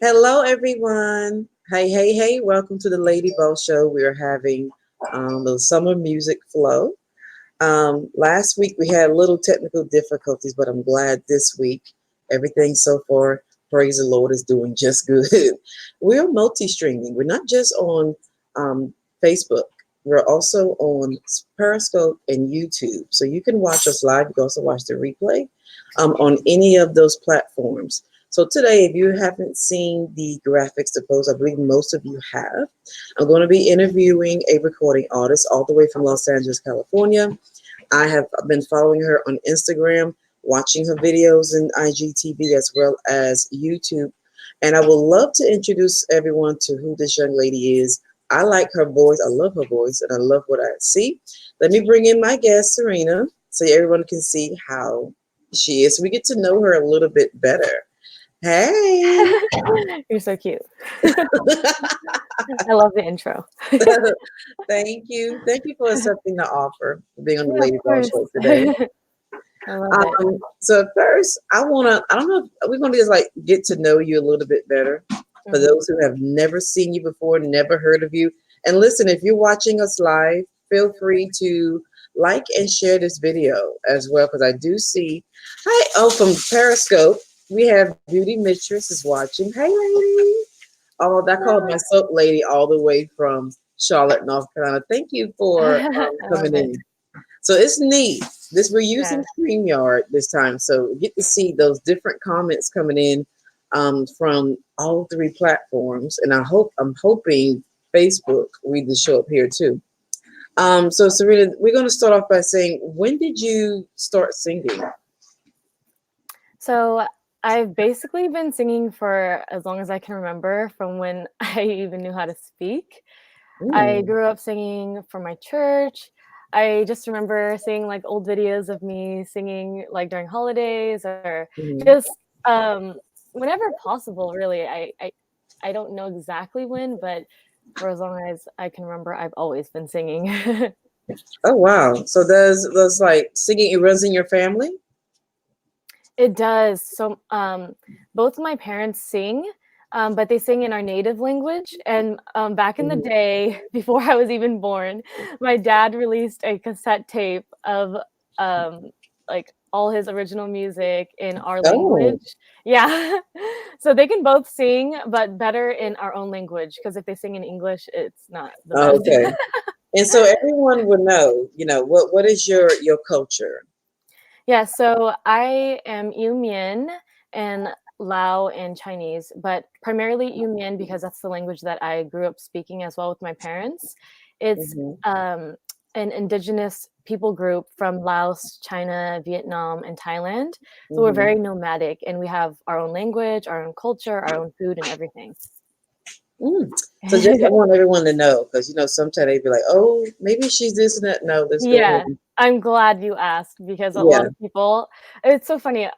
Hello, everyone. Hey, hey, hey. Welcome to the Lady Bo Show. We're having the summer music flow. Last week we had a little technical difficulties, but I'm glad this week everything so far, praise the Lord, is doing just good. We're multi-streaming. We're not just on um, Facebook. We're also on Periscope and YouTube. So you can watch us live. You can also watch the replay on any of those platforms. So today, if you haven't seen the graphics, the post, I believe most of you have. I'm going to be interviewing a recording artist all the way from Los Angeles, California. I have been following her on Instagram, watching her videos in IGTV as well as YouTube. And I would love to introduce everyone to who this young lady is. I like her voice. I love her voice, and I love what I see. Let me bring in my guest, Sirena, so everyone can see how she is. We get to know her a little bit better. Hey. You're so cute. I love the intro. Thank you. Thank you for something to offer, for being on the Yeah, of Lady Ball course. Show today. I love it. So at first, I don't know if we're going to just like get to know you a little bit better. For Mhm. those who have never seen you before, never heard of you. And listen, if you're watching us live, feel free to like and share this video as well, because I do see, hi, oh, from Periscope, we have Beauty Mistress is watching. Hey, lady. Oh, that called my soap lady all the way from Charlotte, North Carolina. Thank you for I coming love it. in. So it's neat. This we're using Yes. StreamYard this time, so you get to see those different comments coming in from all three platforms, and I'm hoping Facebook read the show up here too. So Serena, we're going to start off by saying, when did you start singing? So I've basically been singing for as long as I can remember, from when I even knew how to speak. I Mm, grew up singing for my church. I just remember seeing like old videos of me singing like during holidays or mhm. just whenever possible, really. I don't know exactly when, but for as long as I can remember, I've always been singing. Oh wow! So does like singing, it runs in your family? It does. So, both my parents sing, but they sing in our native language. And back in the Mhm. day, before I was even born, my dad released a cassette tape of like all his original music in our Oh, language. Yeah. So they can both sing, but better in our own language, because if they sing in English, it's not the best. okay. And so everyone would know, what is your culture? Yeah, so I am Yumian and Lao in Chinese, but primarily Yumian because that's the language that I grew up speaking as well with my parents. It's Mhm, an indigenous people group from Laos, China, Vietnam, and Thailand. So we're mhm. very nomadic and we have our own language, our own culture, our own food, and everything. Mm. So just I want everyone to know, because sometimes they be like, oh, maybe she's this and that. No, let's go ahead. Yeah, I'm glad you asked because a lot Yeah. of people it's so funny.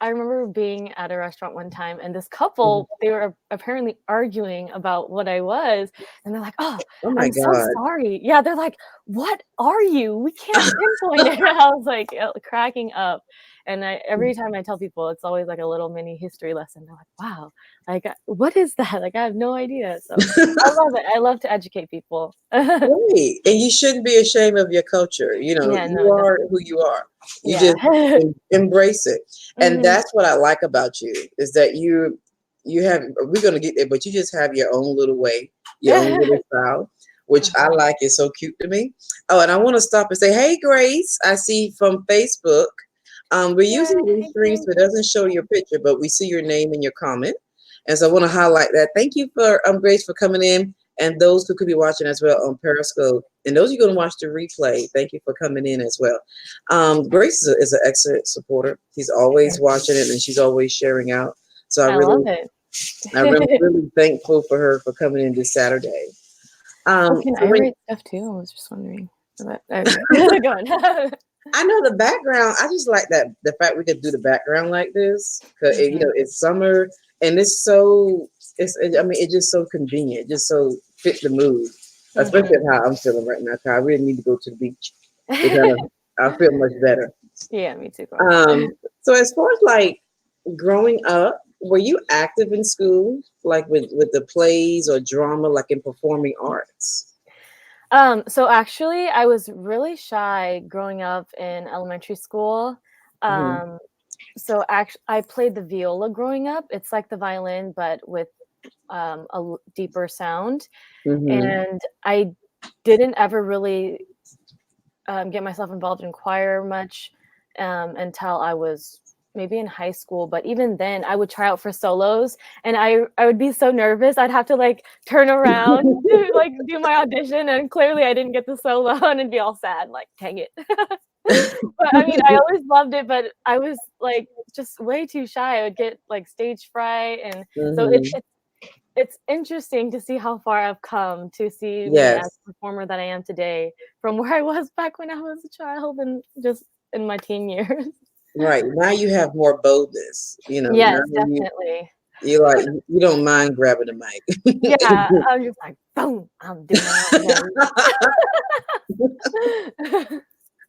I remember being at a restaurant one time and this Mhm. couple, they were apparently arguing about what I was, and they're like, "Oh, Oh my I'm so God. sorry." Yeah, they're like, "What are you? We can't pinpoint it." I was like cracking up. And every time I tell people, it's always like a little mini history lesson. They're like, "Wow, like what is that?" Like I have no idea. So I love it. I love to educate people. Right. And you shouldn't be ashamed of your culture. Yeah, You no, are who definitely. you are. You Yeah. just embrace it. And Mhm. that's what I like about you, is that you have, we're gonna get there, but you just have your own little way, your own little style, which I Uh-huh. like. Is so cute to me. Oh, and I want to stop and say, hey Grace, I see from Facebook. We're using Yay, Blue hey, Stream, Grace. so it doesn't show your picture, but we see your name and your comment. And so I want to highlight that. Thank you for Grace for coming in, and those who could be watching as well on Periscope. And those who are going to watch the replay, thank you for coming in as well. Grace is an excellent supporter. She's always watching it and she's always sharing out. So I love it. I really, really thankful for her for coming in this Saturday. Oh, can So I when write stuff too? I was just wondering. But okay. Go on. I know the background, I just like that the fact we could do the background like this, because Mhm. it's summer and it's so I mean it's just so convenient, just so fit the mood, especially Mhm. how I'm feeling right now. 'Cause I really need to go to the beach to kind of I feel much better. Yeah, me too, girl. So as far as like growing up, were you active in school, like with the plays or drama, like in performing arts? So actually, I was really shy growing up in elementary school. Mm-hmm. Um, so actually, I played the viola growing up. It's like the violin, but with deeper sound. Mm-hmm. And I didn't ever really get myself involved in choir much until I was maybe in high school. But even then, I would try out for solos, and I would be so nervous. I'd have to like turn around to like do my audition, and clearly I didn't get the solo, and it'd be all sad, like dang it. But I mean, I always loved it, but I was like just way too shy. I would get like stage fright, and so Mm-hmm. it's interesting to see how far I've come to see me as Yes. a performer that I am today from where I was back when I was a child and just in my teen years. Right. Now you have more boldness. Now Yes, you definitely. you like you don't mind grabbing the Yeah, mic. I'm just like, boom, I'm doing it now.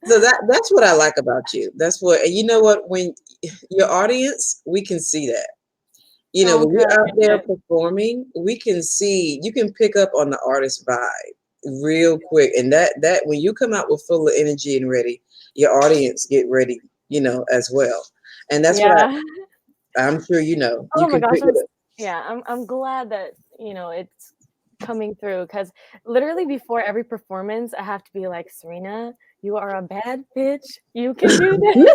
So that's what I like about you. That's what, and you know what, when your audience, we can see that. Oh, When you're out there good. performing, we can see, you can pick up on the artist vibe real quick. And that when you come out with full of energy and ready, your audience get ready, as well. And that's what Yeah. I'm sure you Oh my can gosh, pick it up. yeah, I'm glad that, it's coming through because literally before every performance, I have to be like, "Serena, you are a bad bitch. You can do this."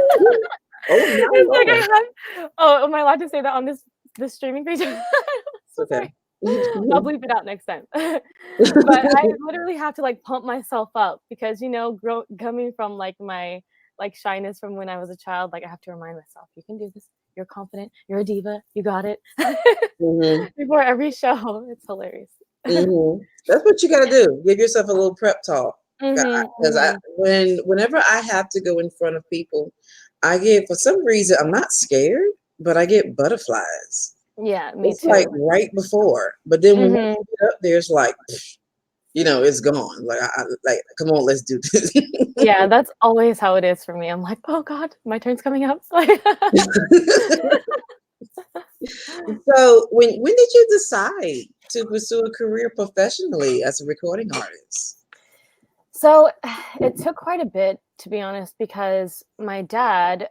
Oh my It's like Lord. I have oh, am I allowed to say that on this streaming page? It's So okay. sorry. I'll bleep it out next time. But I literally have to, like, pump myself up because, coming from, like, my, like, shyness from when I was a child, like, I have to remind myself, "You can do this. You're confident. You're a diva. You got it." Hmm. Before every show. It's hilarious. That's what you got to do. Give yourself a little prep talk. Mhm, Because mhm. whenever I have to go in front of people, I get, for some reason, I'm not scared, but I get butterflies. Yeah, me It's like too. right before, but then when Mhm. you get up there, it's like, it's gone. Like, like, come on, let's do this. Yeah, that's always how it is for me. I'm like, "Oh god, my turn's coming up." So when did you decide to pursue a career professionally as a recording artist? So, it took quite a bit, to be honest, because my dad,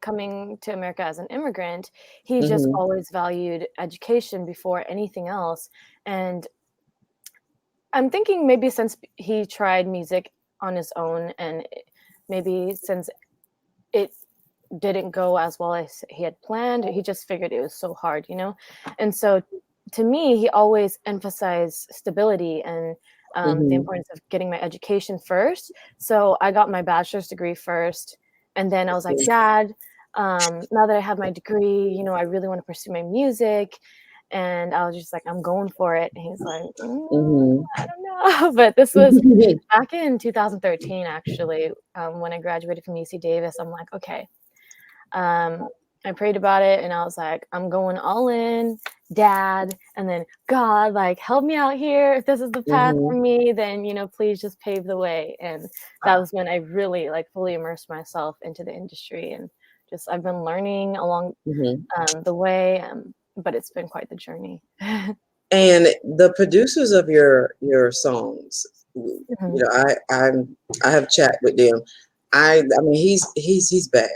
coming to America as an immigrant, he just Hmm. always valued education before anything else, and I'm thinking maybe since he tried music on his own and maybe since it didn't go as well as he had planned, he just figured it was so hard, you know? And so to me, he always emphasized stability and the Hmm. importance of getting my education first. So I got my bachelor's degree first. And then I was like, Dad, now that I have my degree, I really want to pursue my music. And I was just like, I'm going for it. And he's like, Hmm. I don't know. But this was back in 2013, actually, when I graduated from UC Davis. I'm like, okay, um, I prayed about it and I was like, I'm going all in, Dad, and then God, like, help me out here. If this is the path Hmm. for me, then, please just pave the way. And that was when I really, like, fully immersed myself into the industry and just I've been learning along Hmm. the way, but it's been quite the journey. And the producers of your songs, Mhm. I have chat with them. I mean, he's bad.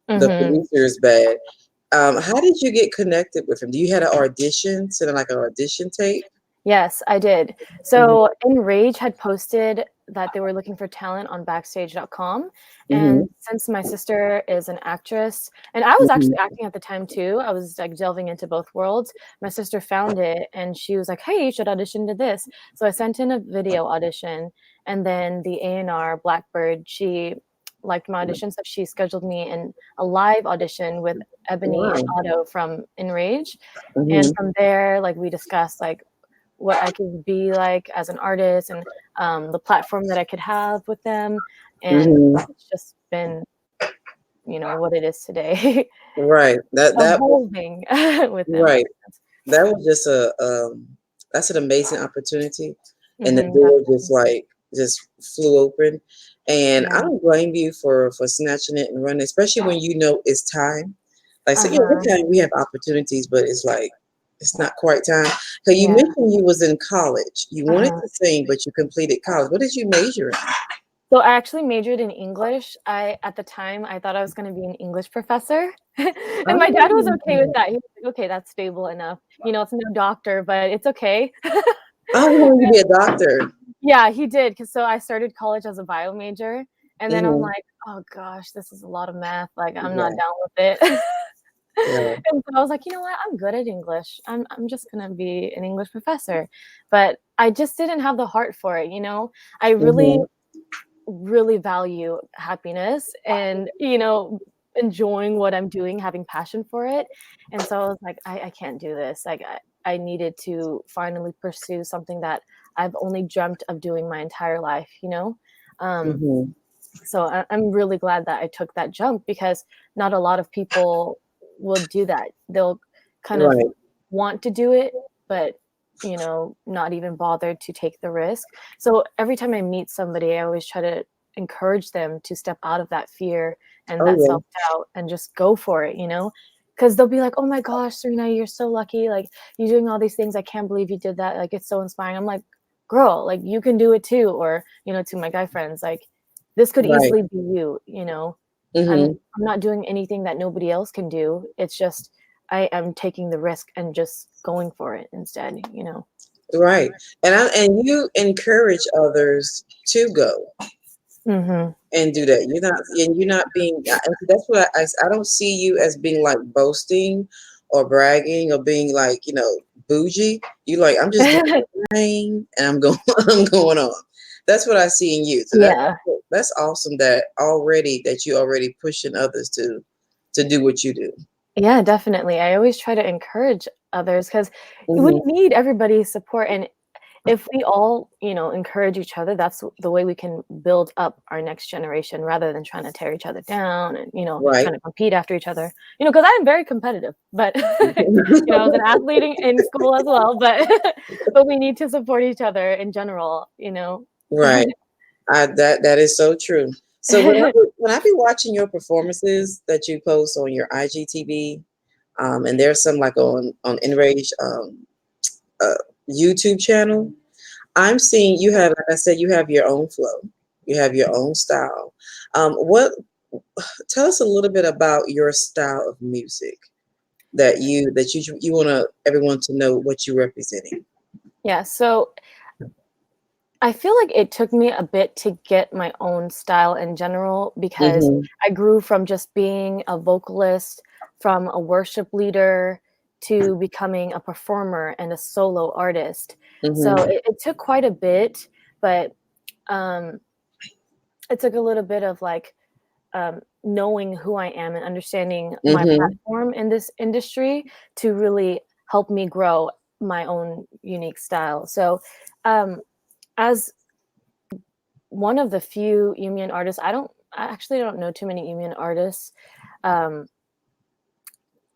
The Mhm. producer is bad. How did you get connected with him? Do you had an audition, sending like an audition tape? Yes, I did. Hmm. So Enrage had posted that they were looking for talent on backstage.com. And Hmm. since my sister is an actress, and I was Hmm. actually acting at the time too, I was like delving into both worlds. My sister found it and she was like, "Hey, you should audition to this." So I sent in a video audition and then the A&R Blackbird, she liked my audition, so she scheduled me in a live audition with Ebony and Wow. Otto from Enrage. And Hmm. from there, like we discussed like what I could be like as an artist and the platform that I could have with them. And Hmm. it's just been, what it is today, Right. evolving with them ever Right. since. That was just that's an amazing opportunity, and the Mhm, door just definitely. like just flew open, and I Yeah. don't blame you for snatching it and running, especially when you know it's time. Like, so, Uh-huh. okay, we have opportunities, but it's like, it's not quite time. So you Yeah. mentioned you was in college. You wanted Uh-huh. to sing, but you completed college. What did you major in? So I actually majored in English. At the time I thought I was going to be an English professor. And my dad was okay with Oh, that. He was like, "Okay, that's stable enough. You know, it's no doctor, but it's okay." oh, you wanted to be a doctor. Yeah, he did. Cause so I started college as a bio major, and then I'm Hmm. like, "Oh gosh, this is a lot of math, like, I'm not Right, down with it." right. And so I was like, "You know what? I'm good at English. I'm just gonna be an English professor." But I just didn't have the heart for it, you know? I really, Hmm. really value happiness and, enjoying what I'm doing, having passion for it, and so I was like, "I can't do this." Like, I needed to finally pursue something that I've only dreamt of doing my entire life, you know? Um, Hmm. so I'm really glad that I took that jump because not a lot of people will do that. They'll kind of Right. want to do it, but not even bother to take the risk. So every time I meet somebody, I always try to encourage them to step out of that fear and Oh that yeah. self-doubt and just go for it, because they'll be like, "Oh my gosh, Serena, you're so lucky. Like, you're doing all these things. I can't believe you did that. Like, it's so inspiring." I'm like, "Girl, like, you can do it too." Or, to my guy friends, like, "This could Right. easily be you. I'm Hmm. I'm not doing anything that nobody else can do. It's just I am taking the risk and just going for it instead." Right. And you encourage others to go Mhm. and do that. You're not being. And that's what I don't see you as being like boasting or bragging or being like bougie. You like, I'm just doing my thing and I'm going I'm going on. That's what I see in you. So Yeah. that's awesome that you already pushing others to do what you do. Yeah, definitely. I always try to encourage others because we Hmm. need everybody's support, and if we all, encourage each other, that's the way we can build up our next generation rather than trying to tear each other down and, Right. trying to compete after each other. Because I am very competitive, but I was an athlete in school as well, but but we need to support each other in general. Right. That is so true. So when I be watching your performances that you post on your IGTV, and there's some like on Enrage uh, YouTube channel, I'm seeing you have, like I said, you have your own flow, you have your own style. What Tell us a little bit about your style of music that you want everyone to know what you're representing. Yeah, so I feel like it took me a bit to get my own style in general because Hmm. I grew from just being a vocalist, from a worship leader to becoming a performer and a solo artist. So Hmm. it took quite a bit, but um, it took a little bit of like knowing who I am and understanding my Hmm. platform in this industry to really help me grow my own unique style. So, um, as one of the few Yumian artists, I actually don't know too many Yumian artists. Um,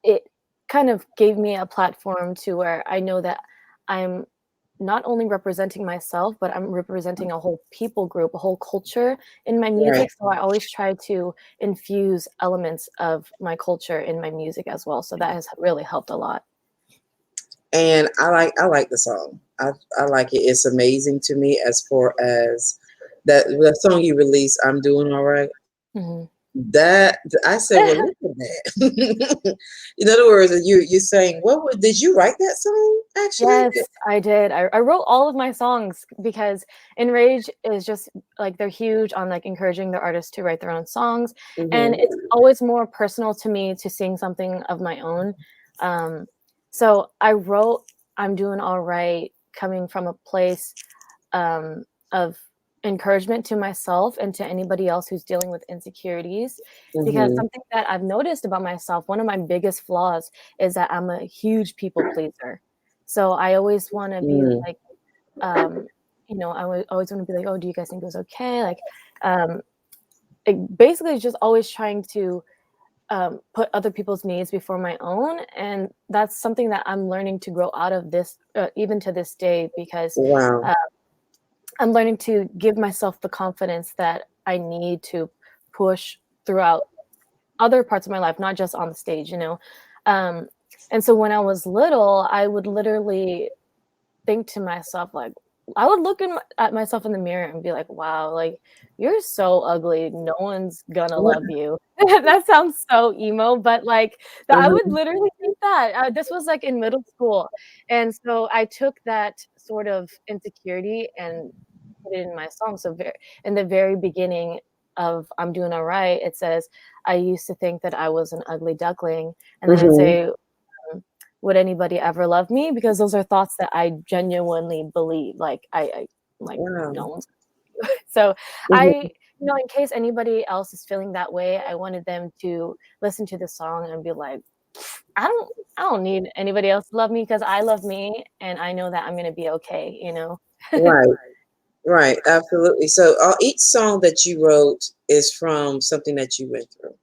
it kind of gave me a platform to where I know that I'm not only representing myself, but I'm representing a whole people group, a whole culture in my Right. music. So I always try to infuse elements of my culture in my music as well. So that has really helped a lot. And I like the song. I like it. It's amazing to me as far as that the song you released, I'm doing all right. Mhm. That I said, well, look at that. In other words, you're saying, did you write that song actually? Yes, I did. I wrote all of my songs because Enrage is just like they're huge on like encouraging their artists to write their own songs, and Hmm. it's always more personal to me to sing something of my own. Um, so I wrote "I'm Doing All Right" coming from a place of encouragement to myself and to anybody else who's dealing with insecurities. Because Hmm. something that I've noticed about myself, one of my biggest flaws is that I'm a huge people pleaser. So I always want to be Hmm. like, always want to be like, oh, do you guys think it was okay? Like, um, basically just always trying to put other people's needs before my own. And that's something that I'm learning to grow out of this, even to this day, because Wow. uh, I'm learning to give myself the confidence that I need to push throughout other parts of my life, not just on the stage, um, and so when I was little, I would literally think to myself, like, I would look at myself in the mirror and be like, wow, like, you're so ugly. No one's gonna What? love you. That sounds so emo, but like, I would Uh-huh. literally think that. This was like in middle school. And so I took that sort of insecurity and put it in my song. So, in the very beginning of I'm Doing All Right, it says, I used to think that I was an ugly duckling. And then I Mm-hmm. say, would anybody ever love me? Because those are thoughts that I genuinely believe. Like I like Wow. no one's so Mm-hmm. in case anybody else is feeling that way, I wanted them to listen to the song and be like, I don't I don't need anybody else to love me because I love me and I know that I'm gonna be okay. Right. Right. Absolutely. So each song that you wrote is from something that you went through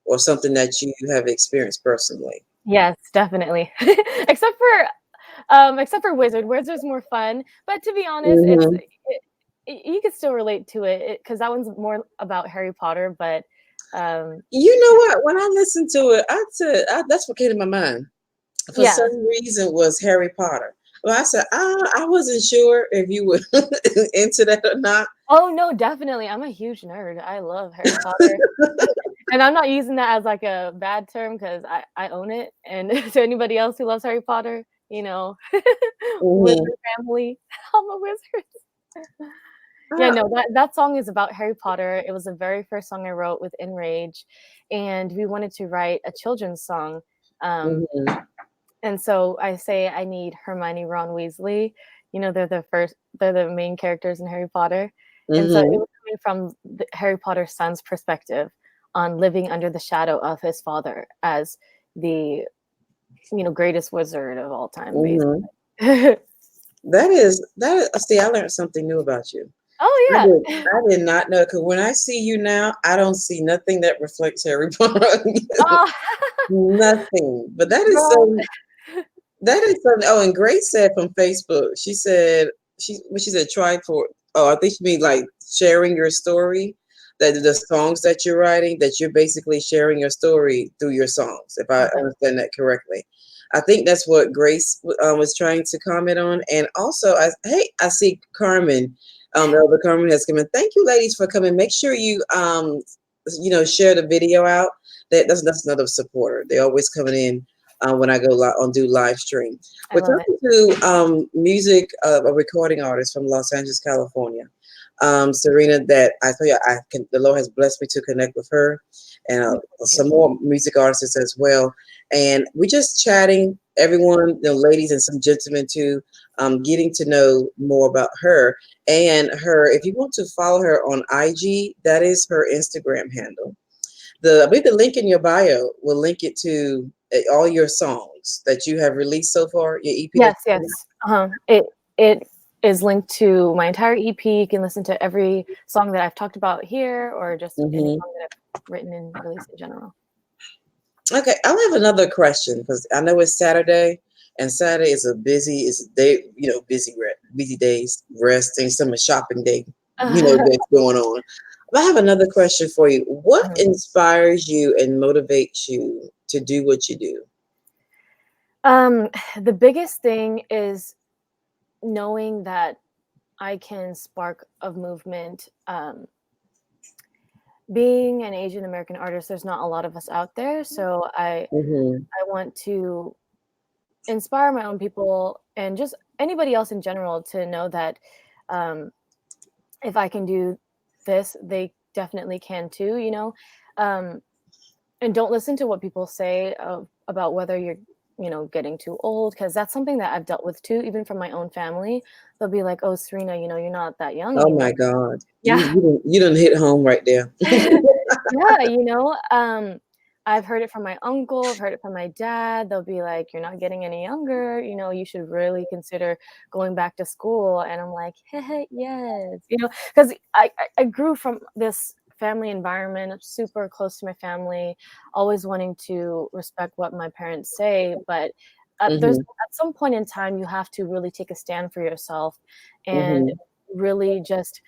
or something that you have experienced personally. Yes, definitely. Except for Wizard. Wizard's more fun, but to be honest, Mm-hmm. you could still relate to it because that one's more about Harry Potter. But um, You know what? When I listened to it, I said that's what came to my mind. For yeah. some reason, was Harry Potter. Well, I said I wasn't sure if you were into that or not. Oh no, definitely. I'm a huge nerd. I love Harry Potter, and I'm not using that as like a bad term because I own it. And to anybody else who loves Harry Potter, Hmm. wizard family, I'm a wizard. Yeah, Ah, no, that song is about Harry Potter. It was the very first song I wrote with Enrage, and we wanted to write a children's song. Um, mhm, and so I say I need Hermione, Ron, Weasley. They're the main characters in Harry Potter. And so it mhm, was coming from Harry Potter's son's perspective on living under the shadow of his father as the, greatest wizard of all time, mhm. basically. That is. See, I learned something new about you. Oh I did. yeah. I did not know because when I see you now, I don't see nothing that reflects Harry Potter. Oh, Nothing. But that is girl. so. That is something. Oh, and Grace said from Facebook. She said she said try for. Oh, I think she mean like sharing your story. That the songs that you're writing, that you're basically sharing your story through your songs. If I Okay. understand that correctly, I think that's what Grace was trying to comment on. And also, I see Carmen. Elder Carmen has come in. Thank you, ladies, for coming. Make sure you share the video out. That's another supporter. They're always coming in when I go on do live stream. I We're love it. talking to music a recording artist from Los Angeles, California. Sirena, that I tell you, the Lord has blessed me to connect with her and Oh, thank some you. more music artists as well. And we're just chatting, everyone, ladies and some gentlemen too, getting to know more about her and her. If you want to follow her on IG, that is her Instagram handle. I believe the link in your bio will link it to all your songs that you have released so far, your EP that Yes, you yes. It is linked to my entire EP. You can listen to every song that I've talked about here, or just any hmm song that I've written and released in general. Okay, I'll have another question because I know it's Saturday, and Saturday is a day, busy days, resting, summer shopping day, that's going on. But I have another question for you. What Mhm. inspires you and motivates you to do what you do? Um, the biggest thing is knowing that I can spark of movement. Being an Asian American artist, there's not a lot of us out there, so Hmm. I want to inspire my own people and just anybody else in general to know that um, if I can do this, they definitely can too. Um, and don't listen to what people say about whether you're, getting too old, because that's something that I've dealt with too, even from my own family. They'll be like, "Oh, Serena, you're not that young Oh anymore." my God, Yeah. you done hit home right there. Yeah, I've heard it from my uncle, I've heard it from my dad. They'll be like, "You're not getting any younger, you should really consider going back to school." And I'm like, "Heh, yes." Because I grew from this family environment, super close to my family, always wanting to respect what my parents say, but there's Hmm. at some point in time you have to really take a stand for yourself and Hmm. really just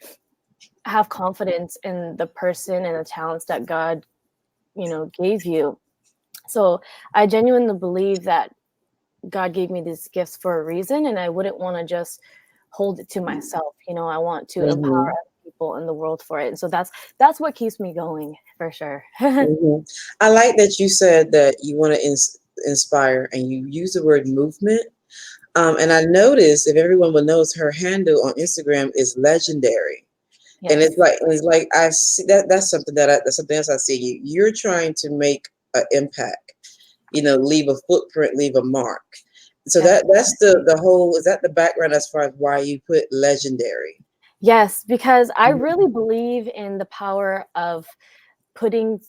have confidence in the person and the talents that God gave you. So I genuinely believe that God gave me these gifts for a reason, and I wouldn't want to just hold it to myself. I want to empower Hmm. other people in the world for it. And so that's what keeps me going for sure. Hmm. I like that you said that you want to inspire, and you use the word movement. And I noticed, if everyone will notice, her handle on Instagram is legendary. And Yes. it's like I see that that's something else I see you. You're trying to make an impact, leave a footprint, leave a mark. So that's Definitely. the whole, is that the background as far as why you put legendary? Yes, because I really believe in the power of putting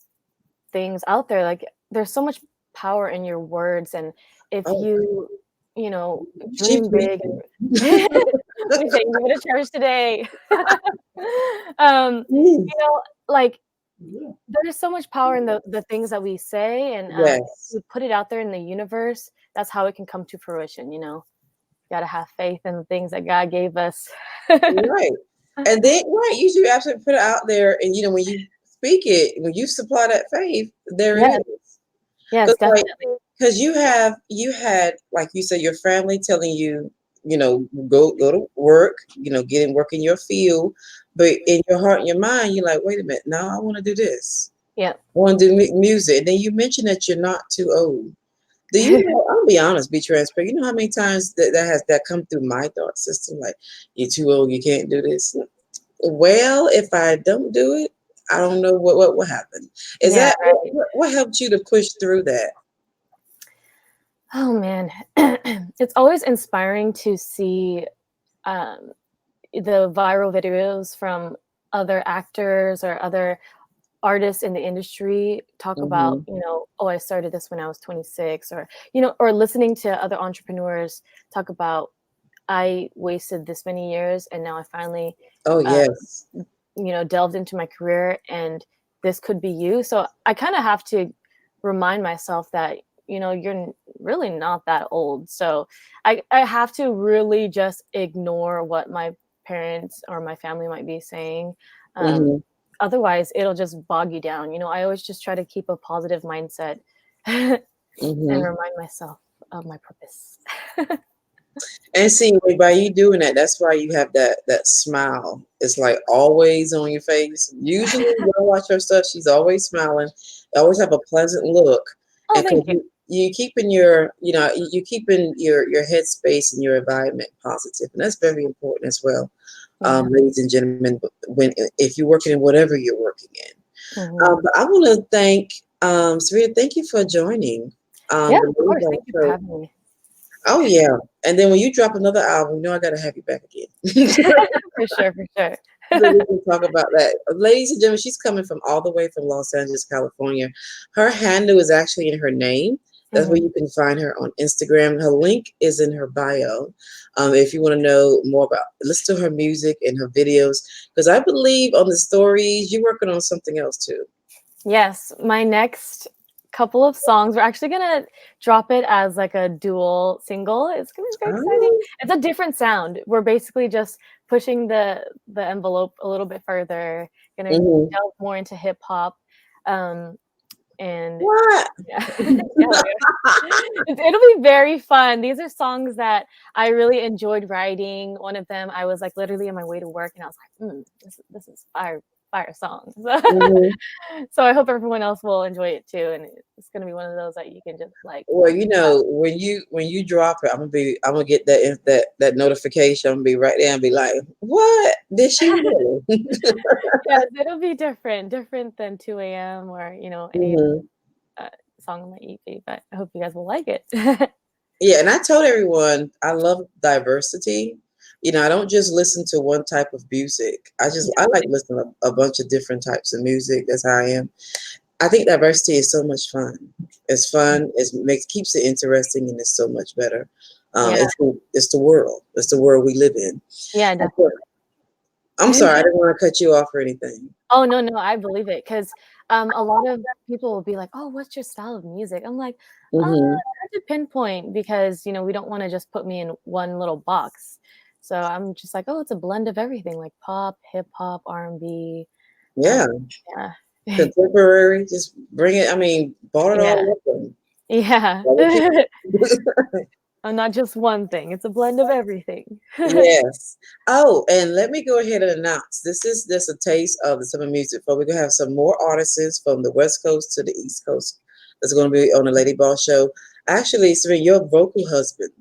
things out there. Like there's so much power in your words, and if Oh, you she dream big preaching. and we say give it a church today. Mm. Like there's so much power in the things that we say, and Yes, we put it out there in the universe. That's how it can come to fruition. Gotta have faith in the things that God gave us. right. And then, right, you should absolutely put it out there. And, when you speak it, when you supply that faith, there it Yes, is. yes, Because, like, definitely. because you had, like you said, your family telling you, go to work, get in work in your field, but in your heart and your mind, you're like, wait a minute, no, I want to do this. Yeah. I want to do music. And then you mentioned that you're not too old. Do you know? I'll be honest, be transparent. You know how many times that come through my thought system, like, you're too old, you can't do this. Well, if I don't do it, I don't know what will happen. Is Yeah, that right. what helped you to push through that? Oh man, it's always inspiring to see um, the viral videos from other actors or other artists in the industry talk about, Hmm. oh, I started this when I was 26, or listening to other entrepreneurs talk about, I wasted this many years and now I finally, Oh, uh, yes. delved into my career and this could be you. So I kind of have to remind myself that, you're really not that old. So I have to really just ignore what my parents or my family might be saying. Um, Hmm. Otherwise, it'll just bog you down. I always just try to keep a positive mindset and Hmm. remind myself of my purpose. And see, by you doing that, that's why you have that smile. It's like always on your face. Usually, when I watch her stuff, she's always smiling. Always have a pleasant look, Oh, and because thank you. you keeping you keeping your headspace and your environment positive, and that's very important as well, Yeah. ladies and gentlemen. When if you're working in whatever you're working in, Hmm. but I want to thank Sarita. Thank you for joining Yeah, the of Lady course. Bug Thank you for Show. having me. Oh yeah, and then when you drop another album, I gotta have you back again. For sure, for sure. So we can talk about that. Ladies and gentlemen, she's coming from all the way from Los Angeles, California. Her handle is actually in her name. That's where Hmm. you can find her on Instagram. Her link is in her bio. If you want to know more about, listen to her music and her videos, because I believe on the stories you're working on something else too. Yes, my next couple of songs, we're actually gonna drop it as like a dual single. It's gonna be very exciting. Oh. It's a different sound. We're basically just pushing the envelope a little bit further, gonna Hmm. delve more into hip hop. Um, and What? yeah, yeah, it'll be very fun. These are songs that I really enjoyed writing. One of them, I was like literally on my way to work, and I was like, this is fire song. Hmm. So I hope everyone else will enjoy it too, and it's gonna be one of those that you can just like. Well, when you drop it, I'm gonna get that notification. I'm gonna be right there and be like, "What did she really?" Yes, it'll be different than 2 a.m. or any Hmm. uh, song on my EP. But I hope you guys will like it. Yeah, and I told everyone I love diversity. I don't just listen to one type of music. I like listening to a bunch of different types of music. That's how I am. I think diversity is so much fun. It's fun. It makes keeps it interesting, and it's so much better. Yeah, It's the world. It's the world we live in. yeah, I'm sorry, I definitely. didn't want to cut you off or anything. Oh, no, no, I believe it, 'cause, a lot of people will be like, "Oh, what's your style of music?" I'm like, Hmm. hard to pinpoint because, we don't wanna just put me in one little box." So I'm just like, "Oh, it's a blend of everything, like pop, hip hop, R&B." Um, Yeah. yeah. contemporary. Just bring it. I mean, bought it Yeah. all up. And Yeah. let it I'm not just one thing. It's a blend of everything. Yes. Oh, and let me go ahead and announce this is just a taste of the summer music. For we're gonna have some more artists from the West Coast to the East Coast that's gonna be on the Lady Boss show. Actually, Serena, your vocal husband.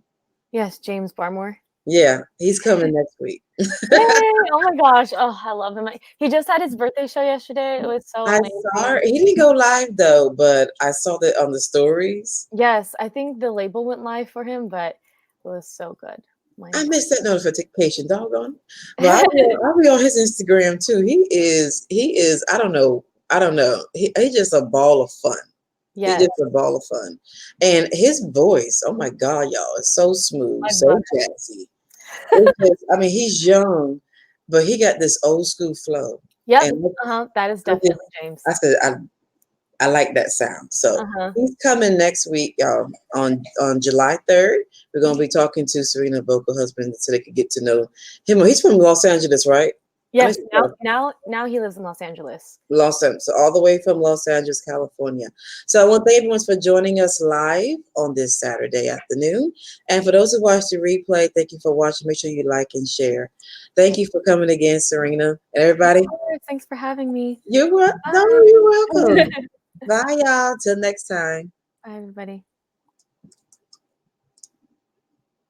Yes, James Barmore. Yeah, he's coming next week. Yay! Oh my gosh. Oh, I love him. He just had his birthday show yesterday. It was so I saw amazing. he didn't go live though, but I saw that on the stories. Yes, I think the label went live for him, but it was so good. I Mind missed that notification, doggone. But blowing. I'll be on his Instagram too. He is, I don't know. He's just a ball of fun. He's Yes, just a ball of fun. And his voice, oh my God, y'all, is so smooth, I so love jazzy. It's just, I mean, he's young, but he got this old school flow. Yep. And Uh-huh. That is I just, definitely James. I said, I like that sound. So Uh-huh. he's coming next week, y'all, on July 3rd. We're gonna be talking to Serena vocal husband so they could get to know him. He's from Los Angeles, right? I mean, Yes, now he lives in Los Angeles. Los Angeles, so all the way from Los Angeles, California. So I want to thank everyone for joining us live on this Saturday afternoon. And for those who watch the replay, thank you for watching. Make sure you like and share. Thank you for coming again, Serena. And Of everybody, course. Thanks for having me. you're welcome. No, Bye. you're welcome. Bye, y'all. Till next time. Bye, everybody.